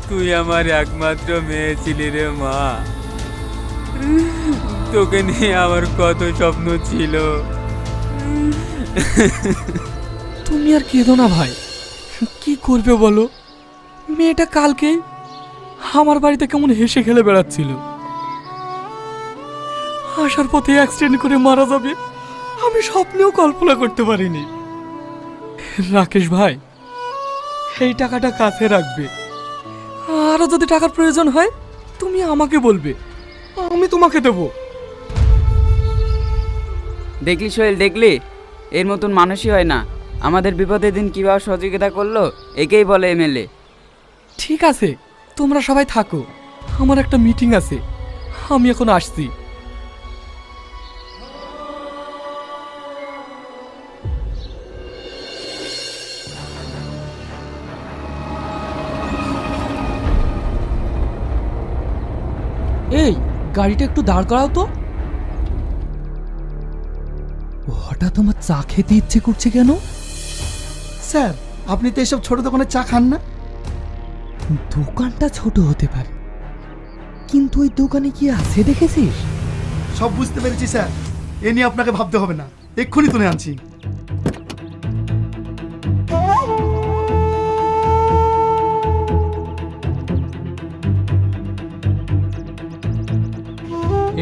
তুই আমার একমাত্র মেয়ে ছিলি রে মা। তোকে নিয়ে আমার কত স্বপ্ন ছিল। তুমি আর কেঁদো না ভাই, কি করবে বলো? মেয়েটা কালকে আমার বাড়িতে কেমন হেসে খেলে বেড়াচ্ছিল, আসার পথে অ্যাক্সিডেন্ট করে মারা যাবে আমি স্বপ্নেও কল্পনা করতে পারিনি। রাকেশ ভাই, এই টাকাটা কাছে রাখবে, আরও যদি টাকার প্রয়োজন হয় তুমি আমাকে বলবে, আমি তোমাকে দেবো। দেখলি সোহেল, দেখলি এর মতন মানুষই হয় না। আমাদের বিপদের দিন কীভাবে সহযোগিতা করলো, একেই বলে এমএলএ। ঠিক আছে, তোমরা সবাই থাকো, আমার একটা মিটিং আছে, আমি এখন আসছি। এই গাড়িটা একটু দাঁড় করাও তো। হঠাৎ আমার চা খেতে ইচ্ছে করছে কেন? স্যার, আপনি তো এসব ছোট দোকানে চা খান না? দোকানটা ছোট হতে পারে, কিন্তু ওই দোকানে কি আছে দেখেছিস? সব বুঝতে পেরেছি স্যার, এ নিয়ে আপনাকে ভাবতে হবে না, এক্ষুনি তুলে আনছি।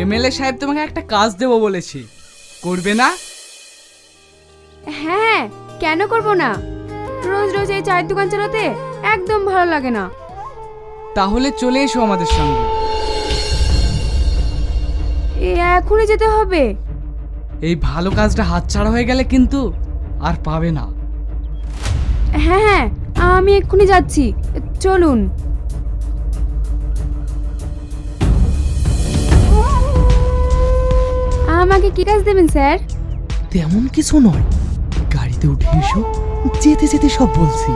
এমএলএ সাহেব তোমাকে একটা কাজ দেবো বলেছি, করবে না? হ্যাঁ, কেন করব না? রোজ রোজ এই চায়ের দোকান চালাতে একদম ভালো লাগে না। তাহলে চলে এসো আমাদের সঙ্গে। এখনই যেতে হবে? এই ভালো কাজটা হাতছাড়া হয়ে গেলে কিন্তু আর পাবে না। হ্যাঁ হ্যাঁ, আমি এক্ষুনি যাচ্ছি, চলুন। আমাকে কি কাজ দেবেন স্যার? তেমন কিছু নয়, গাড়িতে উঠে এসো, যেতে যেতে সব বলছি।